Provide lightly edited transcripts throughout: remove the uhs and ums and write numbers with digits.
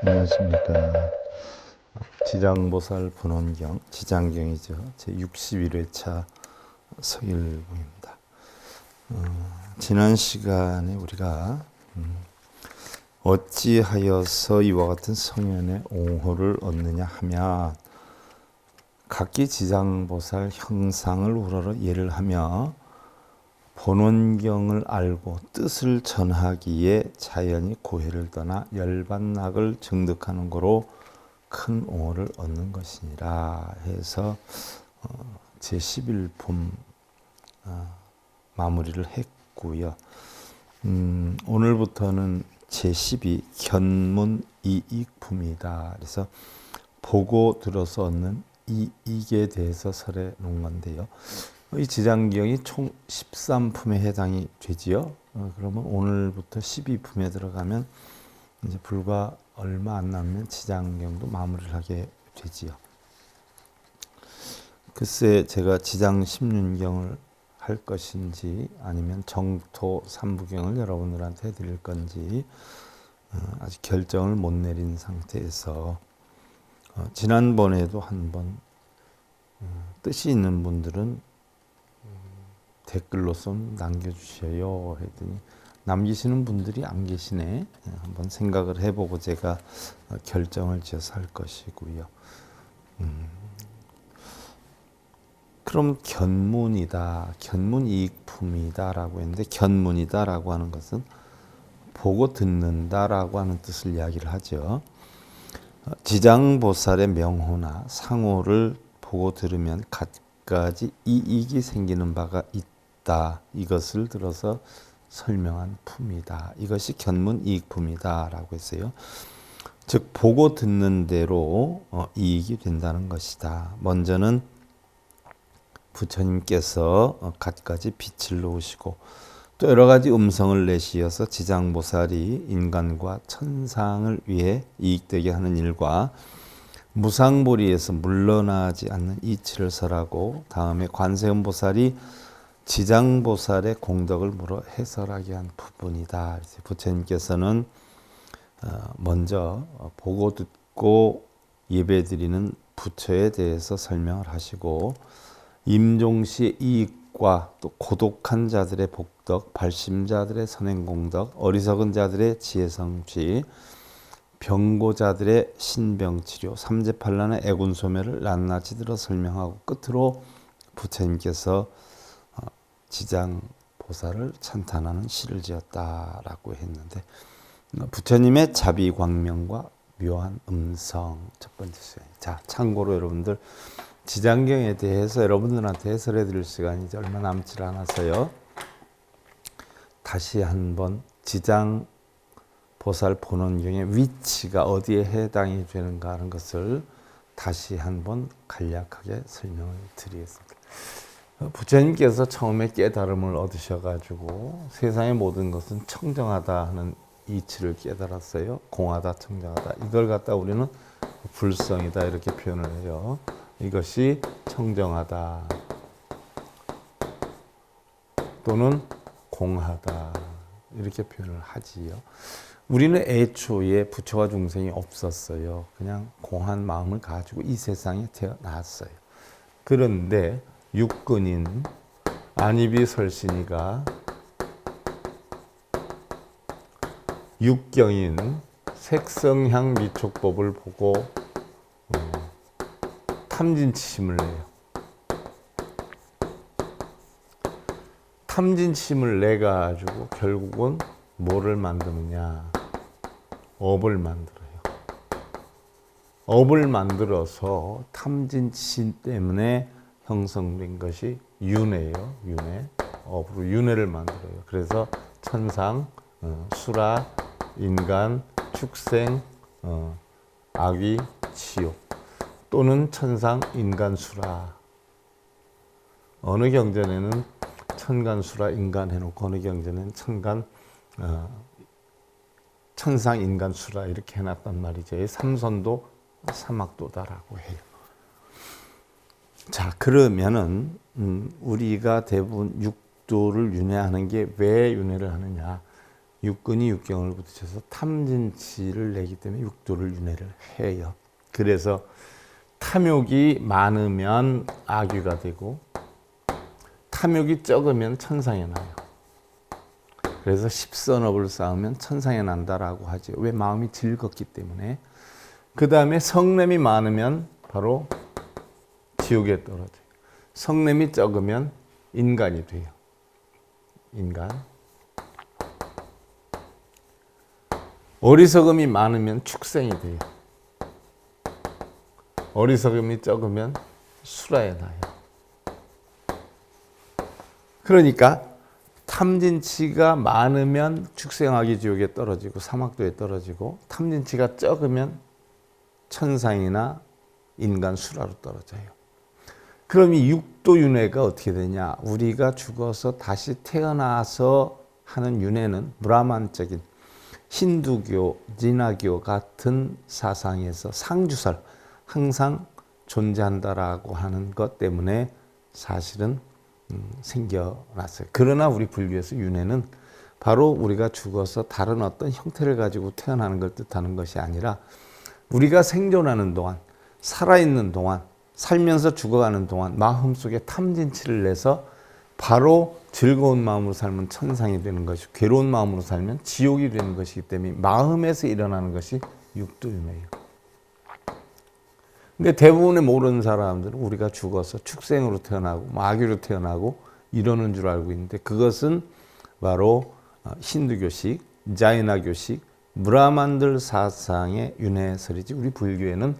안녕하십니까. 지장보살 분원경, 지장경이죠. 제61회차 서일봉입니다. 지난 시간에 우리가 어찌하여서 이와 같은 성현의 옹호를 얻느냐 하면 각기 지장보살 형상을 우러러 예를 하며 본원경을 알고 뜻을 전하기에 자연히 고해를 떠나 열반락을 증득하는 거로 큰 옹호를 얻는 것이니라 해서 제11품 마무리를 했고요. 오늘부터는 제12 견문이익품이다. 그래서 보고 들어서 얻는 이익에 대해서 설해 놓은 건데요. 이 지장경이 총 13품에 해당이 되지요. 그러면 오늘부터 12품에 들어가면 이제 불과 얼마 안 남으면 지장경도 마무리를 하게 되지요. 글쎄 제가 지장 16경을 할 것인지 아니면 정토 3부경을 여러분들한테 해드릴 건지 아직 결정을 못 내린 상태에서 지난번에도 한번 뜻이 있는 분들은 댓글로 좀 남겨주셔요 했더니 남기시는 분들이 안 계시네. 한번 생각을 해보고 제가 결정을 지어서 할 것이고요. 그럼 견문이다, 견문이익품이다 라고 했는데 견문이다 라고 하는 것은 보고 듣는다 라고 하는 뜻을 이야기를 하죠. 지장보살의 명호나 상호를 보고 들으면 갖가지 이익이 생기는 바가 있다. 이것을 들어서 설명한 품이다. 이것이 견문이익품이다 라고 했어요. 즉 보고 듣는 대로 이익이 된다는 것이다. 먼저는 부처님께서 갖가지 빛을 놓으시고 또 여러 가지 음성을 내시어서 지장보살이 인간과 천상을 위해 이익되게 하는 일과 무상보리에서 물러나지 않는 이치를 설하고 다음에 관세음보살이 지장보살의 공덕을 물어 해설하게 한 부분이다. 부처님께서는 먼저 보고 듣고 예배드리는 부처에 대해서 설명을 하시고 임종시의 이익과 또 고독한 자들의 복덕, 발심자들의 선행공덕, 어리석은 자들의 지혜성취, 병고자들의 신병치료, 삼재팔란의 애군소멸을 낱낱이 들어 설명하고 끝으로 부처님께서 지장보살을 찬탄하는 시를 지었다라고 했는데 부처님의 자비광명과 묘한 음성 첫 번째 시간. 자, 참고로 여러분들 지장경에 대해서 여러분들한테 해설해 드릴 시간이 이제 얼마 남지 않아서요. 다시 한번 지장보살 본원경의 위치가 어디에 해당이 되는가 하는 것을 다시 한번 간략하게 설명을 드리겠습니다. 부처님께서 처음에 깨달음을 얻으셔가지고 세상의 모든 것은 청정하다 하는 이치를 깨달았어요. 공하다, 청정하다. 이걸 갖다 우리는 불성이다 이렇게 표현을 해요. 이것이 청정하다 또는 공하다 이렇게 표현을 하지요. 우리는 애초에 부처와 중생이 없었어요. 그냥 공한 마음을 가지고 이 세상에 태어났어요. 그런데 육근인 안이비설신이가 육경인 색성향 미촉법을 보고 탐진치심을 내요. 탐진치심을 내가지고 결국은 뭐를 만드느냐? 업을 만들어요. 업을 만들어서 탐진치심 때문에 형성된 것이 윤회예요. 윤회. 업으로 윤회를 만들어요. 그래서 천상, 수라, 인간, 축생, 악귀, 지옥 또는 천상, 인간, 수라. 어느 경전에는 천간, 수라, 인간 해놓고 어느 경전에는 천상, 인간, 수라 이렇게 해놨단 말이죠. 삼선도 삼학도다라고 해요. 자, 그러면은 우리가 대부분 육도를 윤회하는 게 왜 윤회를 하느냐? 육근이 육경을 부딪혀서 탐진치를 내기 때문에 육도를 윤회를 해요. 그래서 탐욕이 많으면 악귀가 되고 탐욕이 적으면 천상에 나요. 그래서 십선업을 쌓으면 천상에 난다라고 하죠. 왜? 마음이 즐겁기 때문에. 그 다음에 성냄이 많으면 바로 지옥에 떨어져요. 성냄이 적으면 인간이 돼요. 인간. 어리석음이 많으면 축생이 돼요. 어리석음이 적으면 수라에 나요. 그러니까 탐진치가 많으면 축생하기 지옥에 떨어지고 사막도에 떨어지고, 탐진치가 적으면 천상이나 인간 수라로 떨어져요. 그럼 이 육도윤회가 어떻게 되냐? 우리가 죽어서 다시 태어나서 하는 윤회는 브라만적인 힌두교, 진화교 같은 사상에서 상주설, 항상 존재한다라고 하는 것 때문에 사실은 생겨났어요. 그러나 우리 불교에서 윤회는 바로 우리가 죽어서 다른 어떤 형태를 가지고 태어나는 걸 뜻하는 것이 아니라 우리가 생존하는 동안, 살아있는 동안, 살면서 죽어가는 동안 마음속에 탐진치를 내서 바로 즐거운 마음으로 살면 천상이 되는 것이고, 괴로운 마음으로 살면 지옥이 되는 것이기 때문에 마음에서 일어나는 것이 육도윤회예요. 근데 대부분의 모르는 사람들은 우리가 죽어서 축생으로 태어나고 마귀로 태어나고 이러는 줄 알고 있는데, 그것은 바로 힌두교식, 자이나교식, 브라만들 사상의 윤회설이지, 우리 불교에는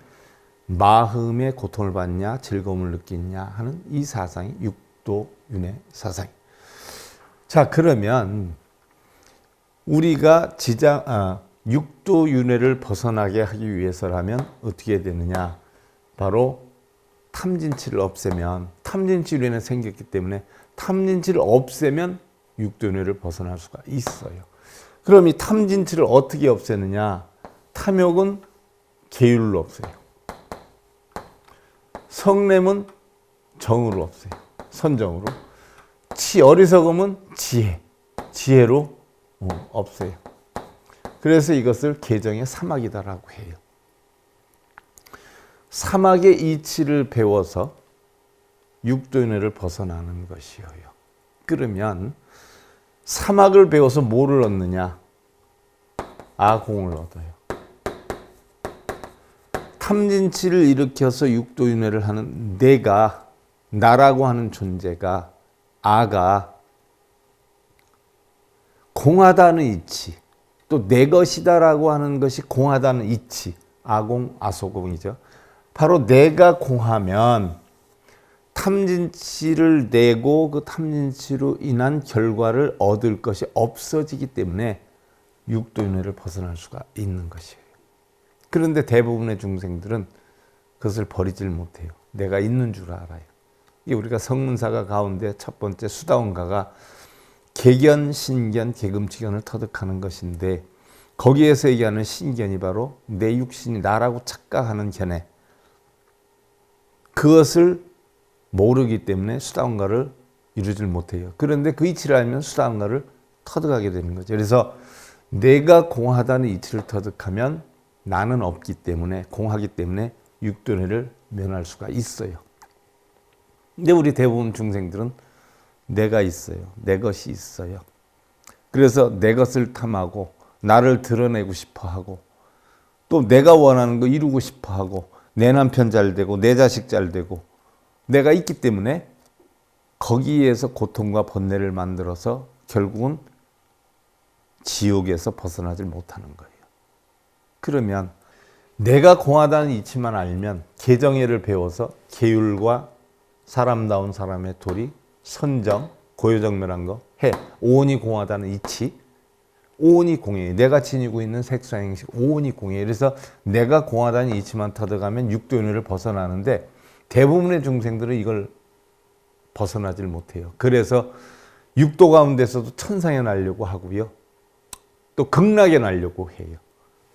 마음의 고통을 받냐 즐거움을 느끼냐 하는 이 사상이 육도윤회 사상. 자, 그러면 우리가 육도윤회를 벗어나게 하기 위해서라면 어떻게 되느냐? 바로 탐진치를 없애면, 탐진치윤회는 생겼기 때문에 탐진치를 없애면 육도윤회를 벗어날 수가 있어요. 그럼 이 탐진치를 어떻게 없애느냐? 탐욕은 계율로 없애요. 성냄은 정으로 없애요. 선정으로. 어리석음은 지혜로 없애요. 그래서 이것을 개정의 사막이다라고 해요. 사막의 이치를 배워서 육도윤회를 벗어나는 것이에요. 그러면 사막을 배워서 뭐를 얻느냐? 아공을 얻어요. 탐진치를 일으켜서 육도윤회를 하는 내가, 나라고 하는 존재가, 아가 공하다는 이치, 또 내 것이다라고 하는 것이 공하다는 이치, 아공, 아소공이죠. 바로 내가 공하면 탐진치를 내고 그 탐진치로 인한 결과를 얻을 것이 없어지기 때문에 육도윤회를 벗어날 수가 있는 것이에요. 그런데 대부분의 중생들은 그것을 버리질 못해요. 내가 있는 줄 알아요. 이게 우리가 성문사가 가운데 첫 번째 수다원가가 개견, 신견, 개금치견을 터득하는 것인데, 거기에서 얘기하는 신견이 바로 내 육신이 나라고 착각하는 견해, 그것을 모르기 때문에 수다원가를 이루질 못해요. 그런데 그 이치를 알면 수다원가를 터득하게 되는 거죠. 그래서 내가 공하다는 이치를 터득하면 나는 없기 때문에, 공하기 때문에 육도윤회를 면할 수가 있어요. 근데 우리 대부분 중생들은 내가 있어요. 내 것이 있어요. 그래서 내 것을 탐하고 나를 드러내고 싶어 하고, 또 내가 원하는 거 이루고 싶어 하고, 내 남편 잘 되고 내 자식 잘 되고, 내가 있기 때문에 거기에서 고통과 번뇌를 만들어서 결국은 지옥에서 벗어나지 못하는 거예요. 그러면 내가 공하다는 이치만 알면 개정예를 배워서 계율과 사람다운 사람의 도리, 선정, 고요정멸한 거 해. 오온이 공하다는 이치, 오온이 공해. 내가 지니고 있는 색수행식 오온이 공해. 그래서 내가 공하다는 이치만 터득하면 육도윤회를 벗어나는데, 대부분의 중생들은 이걸 벗어나질 못해요. 그래서 육도 가운데서도 천상에 날려고 하고요, 또 극락에 날려고 해요.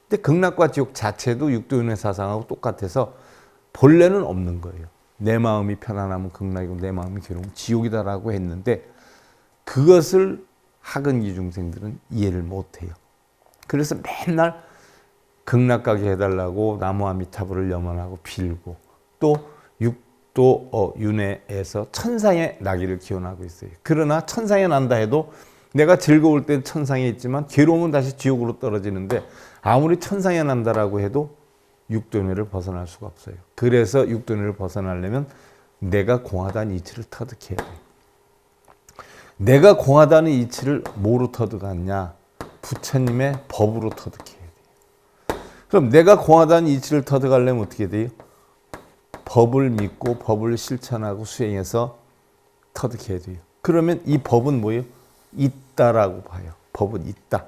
근데 극락과 지옥 자체도 육도윤회 사상하고 똑같아서 본래는 없는 거예요. 내 마음이 편안하면 극락이고 내 마음이 괴로우면 지옥이다라고 했는데, 그것을 학은기 중생들은 이해를 못해요. 그래서 맨날 극락가게 해달라고 나무아미타불을 염원하고 빌고 또 육도 윤회에서 천상에 나기를 기원하고 있어요. 그러나 천상에 난다 해도 내가 즐거울 때 천상에 있지만 괴로우면 다시 지옥으로 떨어지는데 아무리 천상에 난다라고 해도 육도윤회를 벗어날 수가 없어요. 그래서 육도윤회를 벗어나려면 내가 공하다는 이치를 터득해야 돼요. 내가 공하다는 이치를 뭐로 터득하느냐? 부처님의 법으로 터득해야 돼요. 그럼 내가 공하다는 이치를 터득하려면 어떻게 돼요? 법을 믿고 법을 실천하고 수행해서 터득해야 돼요. 그러면 이 법은 뭐예요? 있다라고 봐요. 법은 있다.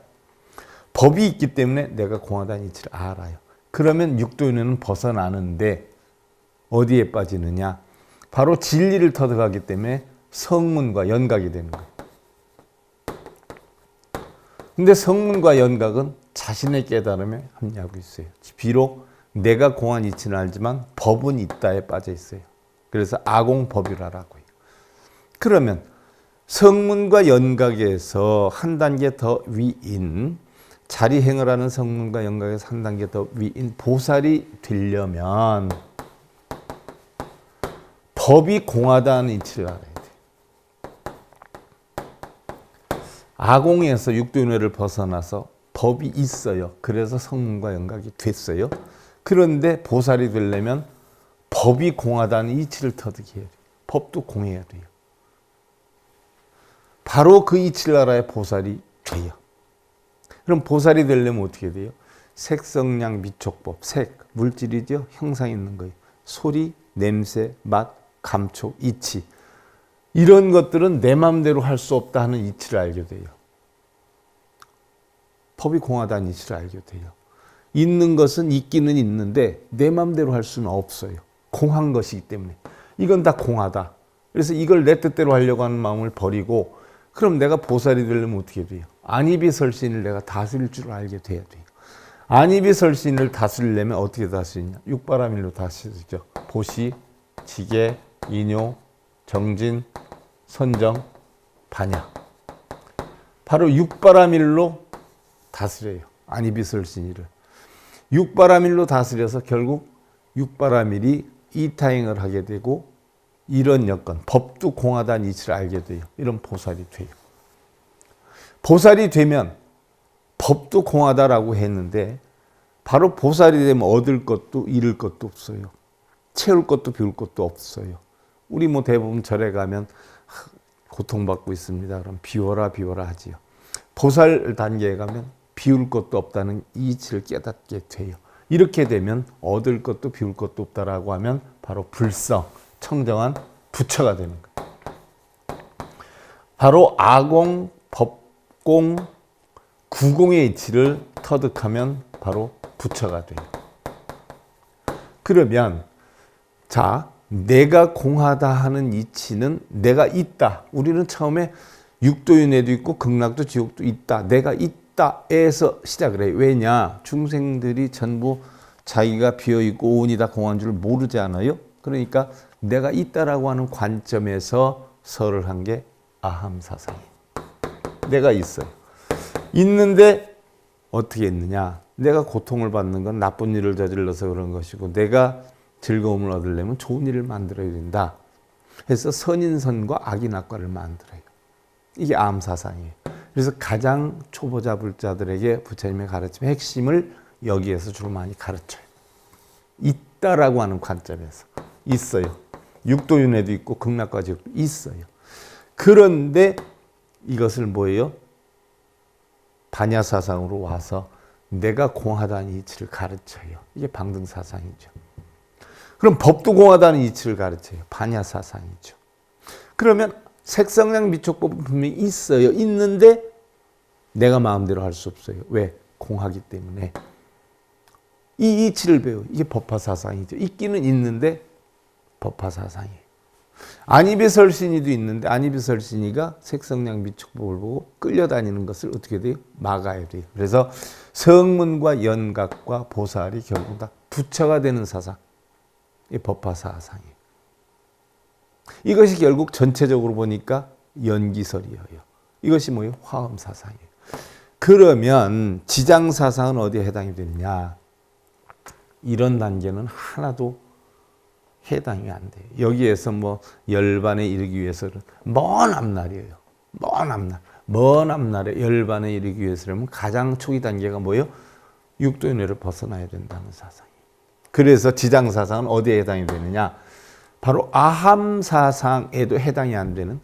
법이 있기 때문에 내가 공하다는 이치를 알아요. 그러면 육도윤회는 벗어나는데 어디에 빠지느냐? 바로 진리를 터득하기 때문에 성문과 연각이 되는 거예요. 근데 성문과 연각은 자신의 깨달음에 합리하고 있어요. 비록 내가 공한 이치는 알지만 법은 있다에 빠져 있어요. 그래서 아공법유라라고 해요. 그러면 성문과 연각에서 한 단계 더 위인 자리행을 하는 성문과 연각에서 한 단계 더 위인 보살이 되려면 법이 공하다는 이치를 알아야 돼요. 아공에서 육도윤회를 벗어나서 법이 있어요. 그래서 성문과 연각이 됐어요. 그런데 보살이 되려면 법이 공하다는 이치를 터득해야 돼요. 법도 공해야 돼요. 바로 그 이치를 알아야 보살이 돼요. 그럼 보살이 되려면 어떻게 돼요? 색성량 미촉법, 색, 물질이죠. 형상 있는 거예요. 소리, 냄새, 맛, 감촉, 이치. 이런 것들은 내 마음대로 할 수 없다 하는 이치를 알게 돼요. 법이 공하다는 이치를 알게 돼요. 있는 것은 있기는 있는데 내 마음대로 할 수는 없어요. 공한 것이기 때문에. 이건 다 공하다. 그래서 이걸 내 뜻대로 하려고 하는 마음을 버리고 그럼 내가 보살이 되려면 어떻게 돼요? 안이비설신을 내가 다스릴 줄 알게 돼야 돼요. 안이비설신을 다스리려면 어떻게 다스리냐? 육바라밀로 다스리죠. 보시, 지계, 인요, 정진, 선정, 반야. 바로 육바라밀로 다스려요. 안이비설신이를. 육바라밀로 다스려서 결국 육바라밀이 이타행을 하게 되고 이런 여건, 법도 공하다는 이치를 알게 돼요. 이런 보살이 돼요. 보살이 되면 법도 공하다라고 했는데 바로 보살이 되면 얻을 것도 잃을 것도 없어요. 채울 것도 비울 것도 없어요. 우리 뭐 대부분 절에 가면 고통받고 있습니다. 그럼 비워라 비워라 하지요. 보살 단계에 가면 비울 것도 없다는 이치를 깨닫게 돼요. 이렇게 되면 얻을 것도 비울 것도 없다라고 하면 바로 불성, 청정한 부처가 되는 거예요. 바로 아공, 법공, 구공의 이치를 터득하면 바로 부처가 돼요. 그러면 자, 내가 공하다 하는 이치는 내가 있다. 우리는 처음에 육도윤회도 있고 극락도 지옥도 있다. 내가 있다에서 시작을 해요. 왜냐? 중생들이 전부 자기가 비어있고 오온이 다 공한 줄 모르지 않아요? 그러니까 내가 있다라고 하는 관점에서 설을 한 게 아함사상이에요. 내가 있어요. 있는데 어떻게 있느냐? 내가 고통을 받는 건 나쁜 일을 저질러서 그런 것이고 내가 즐거움을 얻으려면 좋은 일을 만들어야 된다. 그래서 선인선과 악인악과를 만들어요. 이게 아함사상이에요. 그래서 가장 초보자 불자들에게 부처님의 가르침의 핵심을 여기에서 주로 많이 가르쳐요. 있다라고 하는 관점에서. 있어요. 육도윤회도 있고 극락과 지옥도 있어요. 그런데 이것을 뭐예요? 반야사상으로 와서 내가 공하다는 이치를 가르쳐요. 이게 방등사상이죠. 그럼 법도 공하다는 이치를 가르쳐요. 반야사상이죠. 그러면 색성량 미촉법은 분명히 있어요. 있는데 내가 마음대로 할 수 없어요. 왜? 공하기 때문에. 이 이치를 배워요. 이게 법화사상이죠. 있기는 있는데 법화사상이에요. 안이비설신이도 있는데 안이비설신이가 색성량 미촉법을 보고 끌려다니는 것을 어떻게 돼요? 막아야 돼요. 그래서 성문과 연각과 보살이 결국 다 부처가 되는 사상. 이 법화사상이에요. 이것이 결국 전체적으로 보니까 연기설이에요. 이것이 뭐예요? 화엄 사상이에요. 그러면 지장 사상은 어디에 해당이 되느냐? 이런 단계는 하나도 해당이 안 돼요. 여기에서 뭐 열반에 이르기 위해서는 먼 앞날이에요. 먼 앞날에 열반에 이르기 위해서는 가장 초기 단계가 뭐예요? 육도윤회를 벗어나야 된다는 사상이에요. 그래서 지장 사상은 어디에 해당이 되느냐? 바로 아함 사상에도 해당이 안 되는,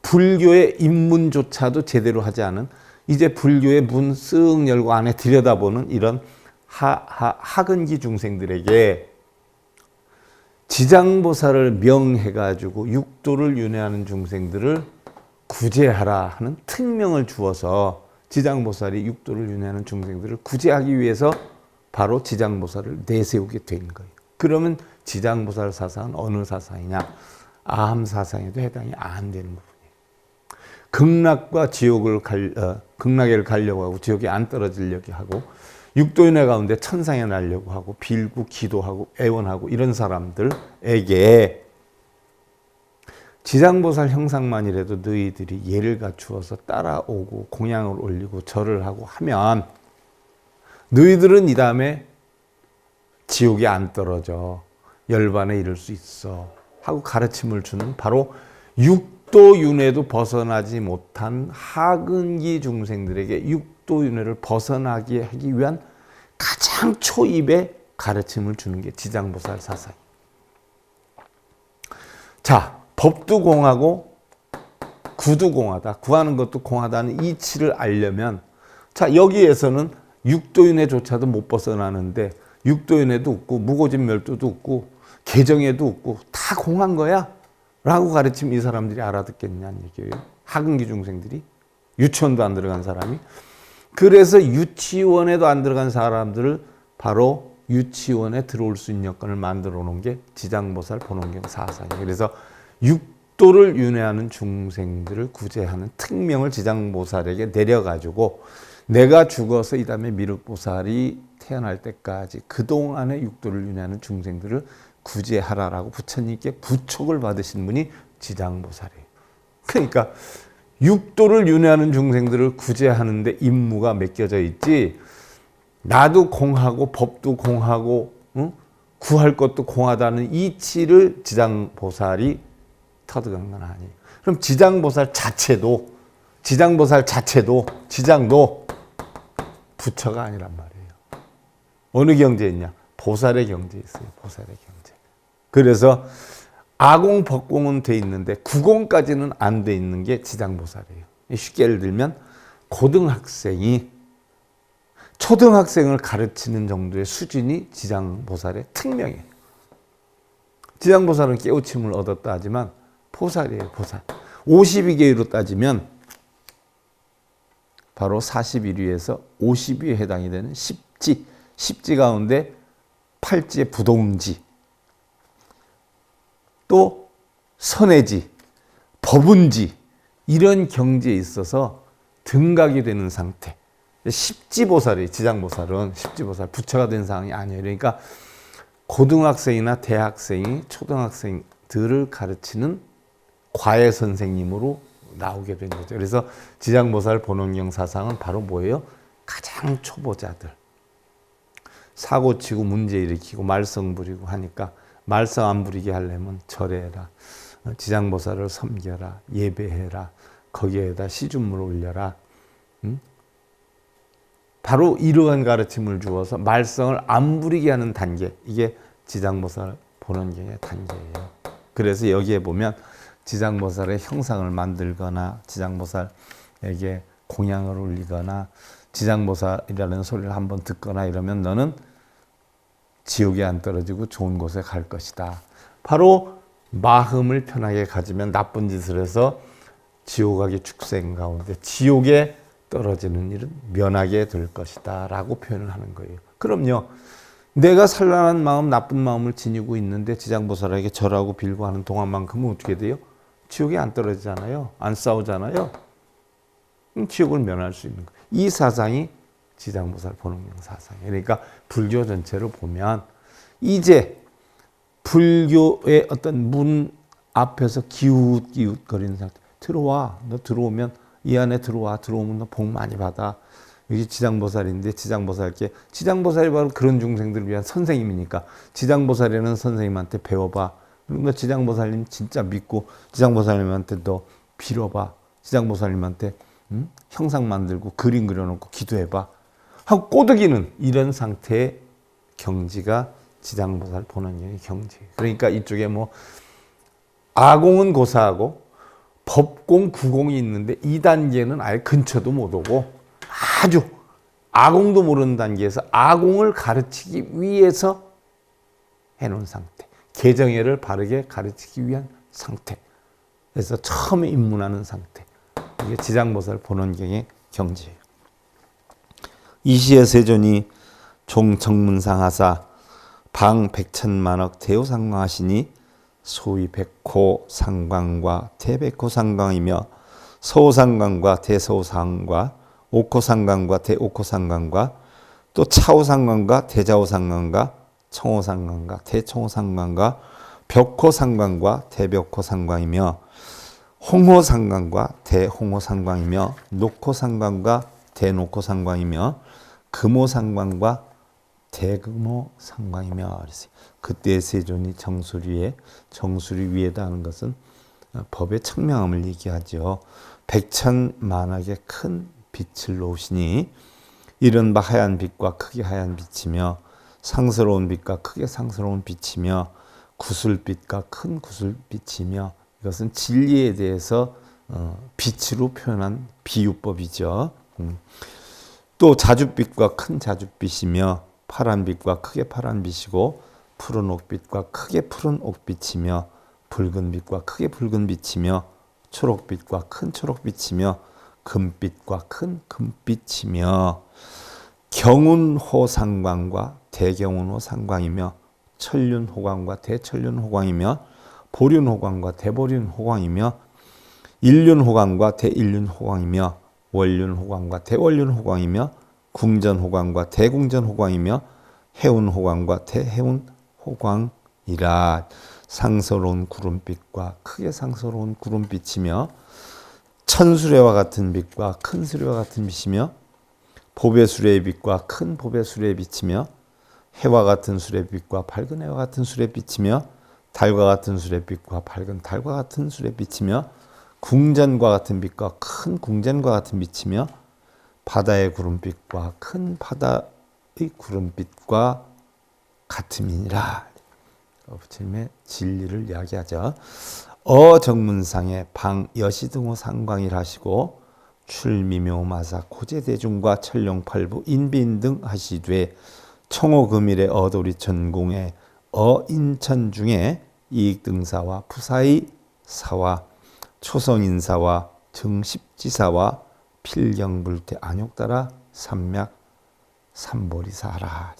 불교의 입문조차도 제대로 하지 않은, 이제 불교의 문 쓱 열고 안에 들여다보는 이런 하근기 중생들에게 지장보살을 명해가지고 육도를 윤회하는 중생들을 구제하라 하는 특명을 주어서, 지장보살이 육도를 윤회하는 중생들을 구제하기 위해서 바로 지장보살을 내세우게 된 거예요. 그러면 지장보살 사상은 어느 사상이냐? 아함 사상에도 해당이 안 되는 부분이에요. 극락과 지옥을 극락에를 가려고 하고 지옥에 안 떨어지려고 하고 육도윤회 가운데 천상에 나려고 하고 빌고 기도하고 애원하고 이런 사람들에게 지장보살 형상만이라도 너희들이 예를 갖추어서 따라오고 공양을 올리고 절을 하고 하면 너희들은 이 다음에 지옥에 안 떨어져 열반에 이를 수 있어 하고 가르침을 주는, 바로 육도윤회도 벗어나지 못한 하근기 중생들에게 육도윤회를 벗어나게 하기 위한 가장 초입의 가르침을 주는 게 지장보살 사상이에요. 자, 법도 공하고 구도 공하다. 구하는 것도 공하다는 이치를 알려면, 자, 여기에서는 육도윤회조차도 못 벗어나는데 육도윤회도 없고 무고진멸도도 없고 개정에도 없고 다 공한 거야 라고 가르치면 이 사람들이 알아듣겠냐는 얘기예요. 하근기 중생들이, 유치원도 안 들어간 사람이. 그래서 유치원에도 안 들어간 사람들을 바로 유치원에 들어올 수 있는 여건을 만들어 놓은 게 지장보살 본원경 사상이에요. 그래서 육도를 윤회하는 중생들을 구제하는 특명을 지장보살에게 내려가지고 내가 죽어서 이 다음에 미륵보살이 태어날 때까지 그동안의 육도를 윤회하는 중생들을 구제하라라고 부처님께 부촉을 받으신 분이 지장보살이에요. 그러니까 육도를 윤회하는 중생들을 구제하는데 임무가 맡겨져 있지, 나도 공하고 법도 공하고 구할 것도 공하다는 이치를 지장보살이 터득한 건 아니에요. 그럼 지장보살 자체도 지장도 부처가 아니란 말이에요. 어느 경지에 있냐? 보살의 경지에 있어요. 보살의 경지. 그래서 아공, 법공은 돼 있는데 구공까지는 안 돼 있는 게 지장보살이에요. 쉽게 예를 들면 고등학생이 초등학생을 가르치는 정도의 수준이 지장보살의 특명이에요. 지장보살은 깨우침을 얻었다 하지만 보살이에요. 보살. 52개위로 따지면 바로 41위에서 50위에 해당이 되는 십지, 십지 가운데 팔지의 부동지, 또 선해지, 법운지, 이런 경지에 있어서 등각이 되는 상태. 십지보살이, 지장보살은 십지보살, 부처가 된 상황이 아니에요. 그러니까 고등학생이나 대학생이 초등학생들을 가르치는 과외 선생님으로 나오게 된 거죠. 그래서 지장보살 본원경 사상은 바로 뭐예요? 가장 초보자들. 사고 치고 문제 일으키고 말썽 부리고 하니까 말썽 안 부리게 하려면 절해라, 지장보살을 섬겨라, 예배해라, 거기에다 시준물 올려라. 바로 이러한 가르침을 주어서 말썽을 안 부리게 하는 단계, 이게 지장보살 본원경의 단계예요. 그래서 여기에 보면 지장보살의 형상을 만들거나 지장보살에게 공양을 올리거나 지장보살이라는 소리를 한번 듣거나 이러면 너는 지옥에 안 떨어지고 좋은 곳에 갈 것이다. 바로 마음을 편하게 가지면 나쁜 짓을 해서 지옥 가기 축생 가운데 지옥에 떨어지는 일은 면하게 될 것이다 라고 표현을 하는 거예요. 그럼요, 내가 산란한 마음, 나쁜 마음을 지니고 있는데 지장보살에게 절하고 빌고 하는 동안만큼은 어떻게 돼요? 지옥에 안 떨어지잖아요. 안 싸우잖아요. 지옥을 면할 수 있는 거예요. 이 사상이 지장보살 본원경 사상이에요. 그러니까 불교 전체로 보면 이제 불교의 어떤 문 앞에서 기웃기웃거리는 상태, 들어와. 너 들어오면 이 안에 들어오면 너 복 많이 받아. 여기 지장보살인데 지장보살이 바로 그런 중생들을 위한 선생님이니까 지장보살에는 선생님한테 배워봐. 그러니까 지장보살님 진짜 믿고 지장보살님한테 너 빌어봐. 지장보살님한테 형상 만들고 그림 그려놓고 기도해봐. 하고 꼬드기는 이런 상태의 경지가 지장보살 본원경의 경지예요. 그러니까 이쪽에 뭐 아공은 고사하고 법공, 구공이 있는데 이 단계는 아예 근처도 못 오고 아주 아공도 모르는 단계에서 아공을 가르치기 위해서 해놓은 상태. 개정예를 바르게 가르치기 위한 상태. 그래서 처음에 입문하는 상태. 이게 지장보살 본원경의 경지예요. 이시의 세존이 종정문상하사 방 백천만억 대우상광하시니 소위 백호 상광과 대백호 상광이며 서호상광과 대서호상광과 옥호상광과 대옥호상광과 또 차호상광과 대자호상광과 청호상광과 대청호상광과 벽호상광과 대벽호상광이며 홍호상광과 대홍호상광이며 녹호상광과 대녹호상광이며 금호상광과 대금호상광이며 그때 세존이 정수리 위에다 하는 것은 법의 청명함을 얘기하죠. 백천만학의 큰 빛을 놓으시니 이른바 하얀 빛과 크게 하얀 빛이며 상스러운 빛과 크게 상스러운 빛이며 구슬빛과 큰 구슬빛이며 이것은 진리에 대해서 빛으로 표현한 비유법이죠. 또 자줏빛과 큰 자줏빛이며 파란빛과 크게 파란빛이고 푸른 옥빛과 크게 푸른 옥빛이며 붉은빛과 크게 붉은빛이며 초록빛과 큰 초록빛이며 금빛과 큰 금빛이며 경운호상광과 대경운호상광이며 천륜호광과 대천륜호광이며 보륜호광과 대보륜호광이며 일륜호광과 대일륜호광이며 원륜호광과 대원륜호광이며 궁전호광과 대궁전호광이며 해운호광과 대해운호광이라. 상서로운 구름빛과 크게 상서로운 구름빛이며 천수레와 같은 빛과 큰 수레와 같은 빛이며 보배수레의 빛과 큰 보배수레의 빛이며 해와 같은 수레빛과 밝은 해와 같은 수레빛이며 달과 같은 수레빛과 밝은 달과 같은 수레빛이며 궁전과 같은 빛과 큰 궁전과 같은 빛이며 바다의 구름빛과 큰 바다의 구름빛과 같음이니라. 부처님의 진리를 이야기하죠. 어정문상에 방 여시등호 상광일 하시고 출미묘마사 고제대중과 천룡팔부 인빈 등 하시되 청호금일의 어도리 전공에 어인천 중에 이익등사와 푸사의 사와 초성인사와 정십지사와 필경불태 안욕따라 삼맥 삼보리사라.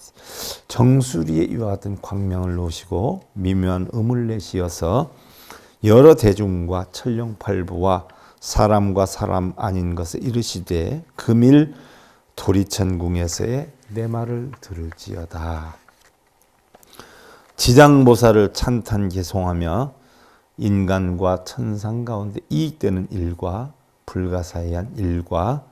정수리에 이와 같은 광명을 놓으시고 미묘한 음을 내시어서 여러 대중과 천룡팔부와 사람과 사람 아닌 것을 이르시되 금일 도리천궁에서의 내 말을 들을지어다. 지장보살을 찬탄개송하며 인간과 천상 가운데 이익되는 일과 불가사의한 일과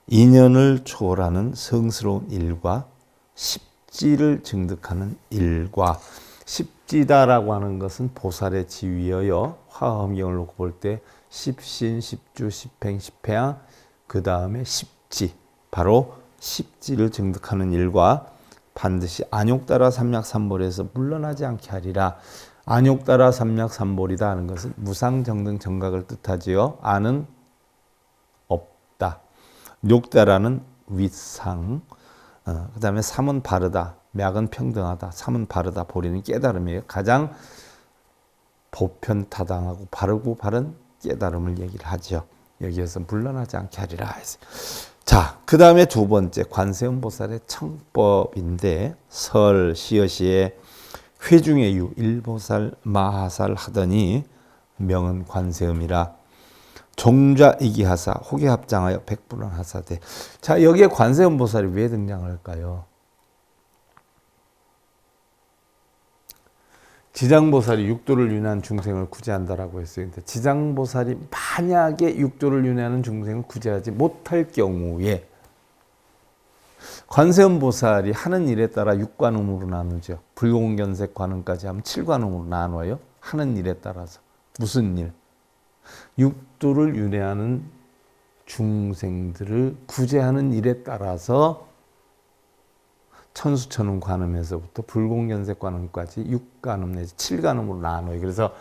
인연을 초월하는 성스러운 일과 십지를 증득하는 일과 십지다라고 하는 것은 보살의 지위여요. 화엄경을 놓고 볼 때 십신, 십주, 십행, 십회양 그 다음에 십지 바로 십지를 증득하는 일과 반드시 안욕따라 삼략삼보리에서 물러나지 않게 하리라. 안욕따라 삼략삼보리다 하는 것은 무상정등 정각을 뜻하지요. 안은 없다. 욕따라는 윗상, 그 다음에 삼은 바르다, 맥은 평등하다, 삼은 바르다, 보리는 깨달음이에요. 가장 보편타당하고 바르고 바른 깨달음을 얘기를 하죠. 여기에서 물러나지 않게 하리라. 자, 그 다음에 두 번째 관세음보살의 청법인데 설 시어시에 회중의 유 일보살 마하살 하더니 명은 관세음이라 종좌이기하사 혹에 합장하여 백불원 하사대. 자, 여기에 관세음보살이 왜 등장할까요? 지장보살이 육도를 윤회한 중생을 구제한다라고 했어요. 근데 지장보살이 만약에 육도를 윤회하는 중생을 구제하지 못할 경우에 관세음보살이 하는 일에 따라 육관음으로 나누죠. 불공견색 관음까지 하면 7관음으로 나눠요. 하는 일에 따라서. 무슨 일? 육도를 윤회하는 중생들을 구제하는 일에 따라서 천수천음 관음에서부터 불공견색 관음까지 6관음 내지 7관음으로 나눠요. 그래서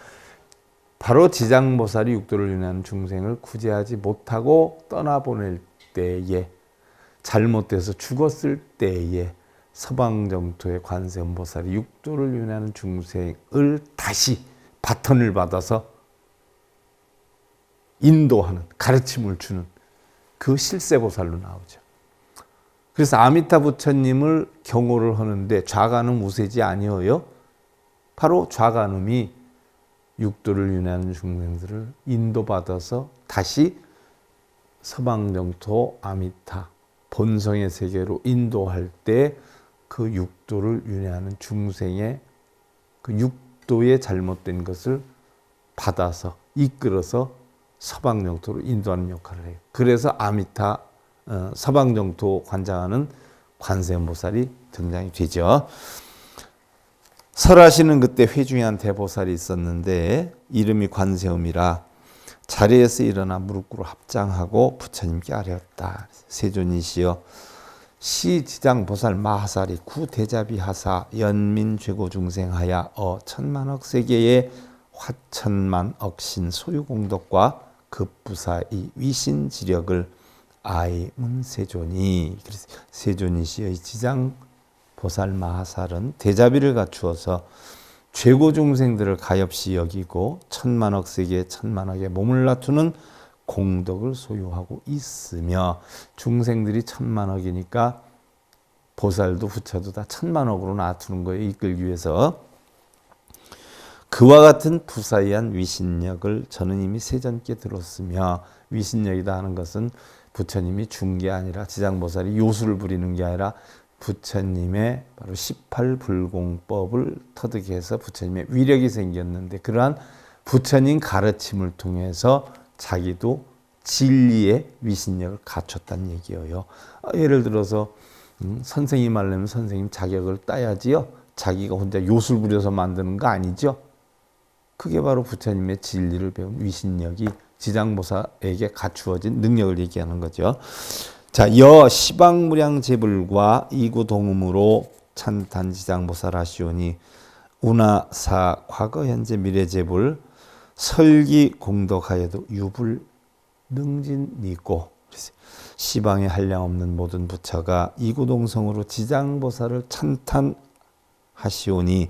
바로 지장보살이 육도를 윤회하는 중생을 구제하지 못하고 떠나보낼 때에, 잘못돼서 죽었을 때에 서방정토의 관세음보살이 육도를 윤회하는 중생을 다시 바턴을 받아서 인도하는, 가르침을 주는 그 실세보살로 나오죠. 그래서 아미타 부처님을 경호를 하는데 좌간음 우세지 아니어요. 바로 좌간음이 육도를 윤회하는 중생들을 인도받아서 다시 서방정토 아미타 본성의 세계로 인도할 때 그 육도를 윤회하는 중생의 그 육도의 잘못된 것을 받아서 이끌어서 서방정토로 인도하는 역할을 해요. 그래서 아미타 서방정토 관장하는 관세음보살이 등장이 되죠. 설하시는 그때 회중한 대보살이 있었는데 이름이 관세음이라 자리에서 일어나 무릎 꿇어 합장하고 부처님께 아뢰었다. 세존이시여 시지장보살 마하살이 구대자비하사 연민 죄고 중생하야 천만억 세계의 화천만억신 소유공덕과 급부사의 위신지력을 아이문세존이, 그래서 세존이시여 이 지장보살 마하살은 대자비를 갖추어서 죄고 중생들을 가엾이 여기고 천만억 세계의 천만억의 몸을 놔두는 공덕을 소유하고 있으며 중생들이 천만억이니까 보살도 부처도 다 천만억으로 놔두는 거예요. 이끌기 위해서. 그와 같은 부사이한 위신력을 저는 이미 세전께 들었으며, 위신력이다 하는 것은 부처님이 준 게 아니라 지장보살이 요술을 부리는 게 아니라 부처님의 바로 18불공법을 터득해 해서 부처님의 위력이 생겼는데 그러한 부처님 가르침을 통해서 자기도 진리의 위신력을 갖췄다는 얘기예요. 예를 들어서 선생님 하려면 선생님 자격을 따야지요. 자기가 혼자 요술 부려서 만드는 거 아니죠. 그게 바로 부처님의 진리를 배운 위신력이 지장보살에게 갖추어진 능력을 얘기하는 거죠. 자, 여 시방무량제불과 이구동음으로 찬탄지장보살 하시오니 운하사 과거 현재 미래제불 설기 공덕하여도 유불 능진이고, 시방에 한량없는 모든 부처가 이구동성으로 지장보살을 찬탄하시오니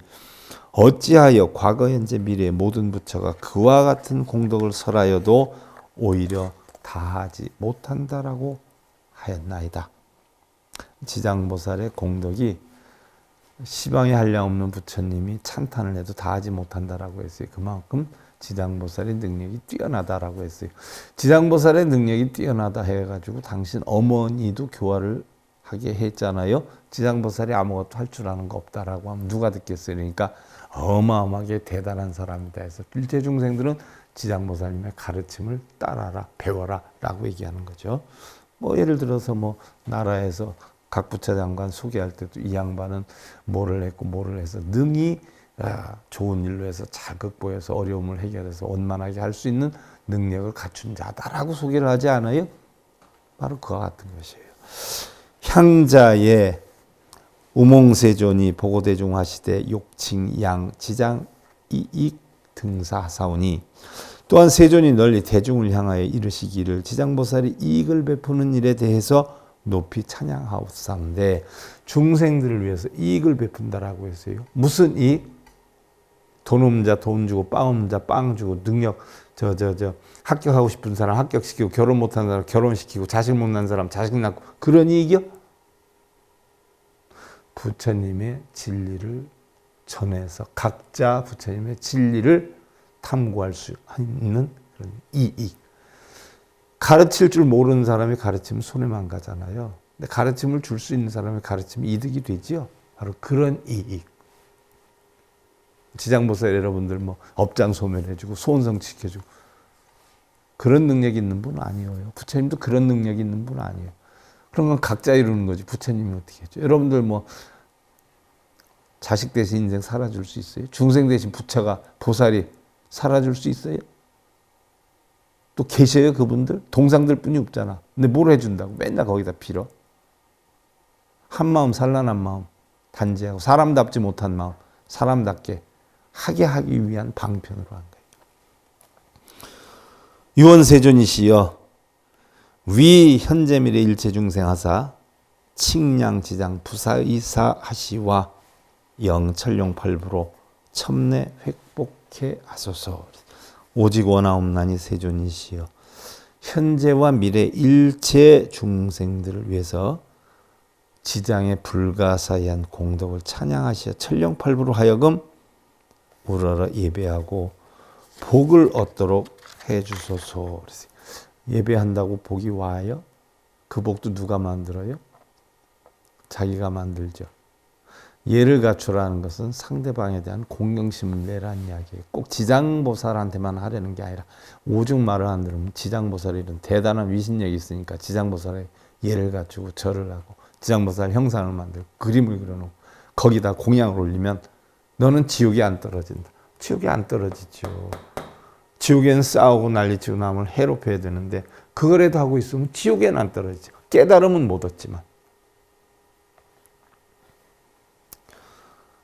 어찌하여 과거 현재 미래 모든 부처가 그와 같은 공덕을 설하여도 오히려 다하지 못한다라고 하였나이다. 지장보살의 공덕이 시방에 한량없는 부처님이 찬탄을 해도 다하지 못한다라고 했어요. 그만큼 지장보살의 능력이 뛰어나다라고 했어요. 지장보살의 능력이 뛰어나다 해가지고 당신 어머니도 교화를 하게 했잖아요. 지장보살이 아무것도 할 줄 아는 거 없다라고 하면 누가 듣겠어요. 그러니까 어마어마하게 대단한 사람이다 해서 일체중생들은 지장보살님의 가르침을 따라라, 배워라 라고 얘기하는 거죠. 뭐 예를 들어서 뭐 나라에서 각 부처 장관 소개할 때도 이 양반은 뭐를 했고 뭐를 해서 능히 좋은 일로 해서 잘 극복해서 어려움을 해결해서 원만하게 할 수 있는 능력을 갖춘 자다라고 소개를 하지 않아요? 바로 그와 같은 것이에요. 향자의 우몽세존이 보고대중 하시되 욕칭 양 지장 이익 등사하사오니, 또한 세존이 널리 대중을 향하여 이르시기를 지장보살이 이익을 베푸는 일에 대해서 높이 찬양하옵사는데, 중생들을 위해서 이익을 베푼다라고 했어요. 무슨 이익? 돈 없는 자 돈 주고, 빵 없는 자 빵 주고, 능력 합격하고 싶은 사람 합격시키고, 결혼 못하는 사람 결혼시키고, 자식 못 낳은 사람 자식 낳고, 그런 이익이요? 부처님의 진리를 전해서 각자 부처님의 진리를 탐구할 수 있는 그런 이익. 가르칠 줄 모르는 사람이 가르치면 손해만 가잖아요. 근데 가르침을 줄 수 있는 사람이 가르치면 이득이 되지요. 바로 그런 이익. 지장보살 여러분들 뭐 업장 소멸해주고 소원성 지켜주고 그런 능력이 있는 분 아니에요. 부처님도 그런 능력이 있는 분 아니에요. 그런 건 각자 이루는 거지 부처님이 어떻게 했죠. 여러분들 뭐 자식 대신 인생 살아줄 수 있어요? 중생 대신 부처가 보살이 살아줄 수 있어요? 또 계셔요 그분들? 동상들 뿐이 없잖아. 근데 뭘 해준다고 맨날 거기다 빌어? 한 마음 산란한 마음 단지하고 사람답지 못한 마음 사람답게 하게 하기 위한 방편으로 한 거예요. 유원세존이시여 위 현재미래 일체중생하사 칭량지장 부사의사 하시와 영천룡팔부로 첨내 획복해 하소서. 오직 원하옵나니 세존이시여 현재와 미래 일체 중생들을 위해서 지장에 불가사의한 공덕을 찬양하시어 천룡팔부로 하여금 우러러 예배하고 복을 얻도록 해주소서. 예배한다고 복이 와요? 그 복도 누가 만들어요? 자기가 만들죠. 예를 갖추라는 것은 상대방에 대한 공경심을 내라는 이야기예요. 꼭 지장보살한테만 하려는 게 아니라 오죽 말을 안 들으면 지장보살이 이런 대단한 위신력이 있으니까 지장보살의 예를 갖추고 절을 하고 지장보살 형상을 만들고 그림을 그려놓고 거기다 공양을 올리면 너는 지옥에 안 떨어진다. 지옥에 안 떨어지죠. 지옥에는 싸우고 난리치고 남을 해롭혀야 되는데 그거라도 하고 있으면 지옥에는 안 떨어지죠. 깨달음은 못 얻지만.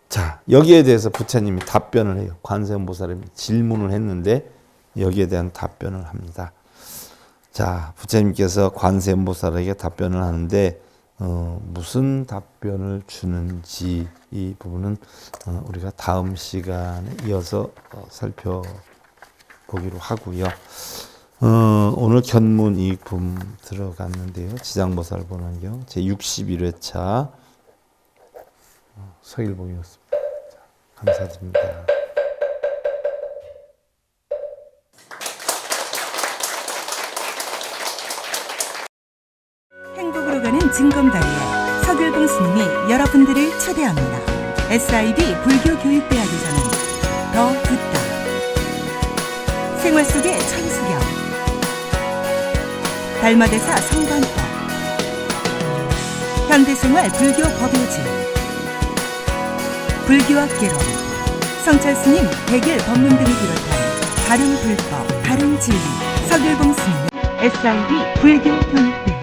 자, 여기에 대해서 부처님이 답변을 해요. 관세음보살님이 질문을 했는데 여기에 대한 답변을 합니다. 자, 부처님께서 관세음보살에게 답변을 하는데 무슨 답변을 주는지 이 부분은 우리가 다음 시간에 이어서 살펴보기로 하고요. 오늘 견문 이익품 들어갔는데요. 지장보살 본원경 제61회차 서일봉이었습니다. 감사드립니다. 행복으로 가는 징검다리에 서길봉 스님이 여러분들을 초대합니다. SIB 불교교육대학에서는 더 듣다, 생활 속의 천수경, 달마대사 성관법, 현대생활 불교 법요지, 불교학개론, 성찰스님 백일 법문 등을 비롯한 다른 불법, 다른 진리, 서길봉 스님의 SIB 불교교육대학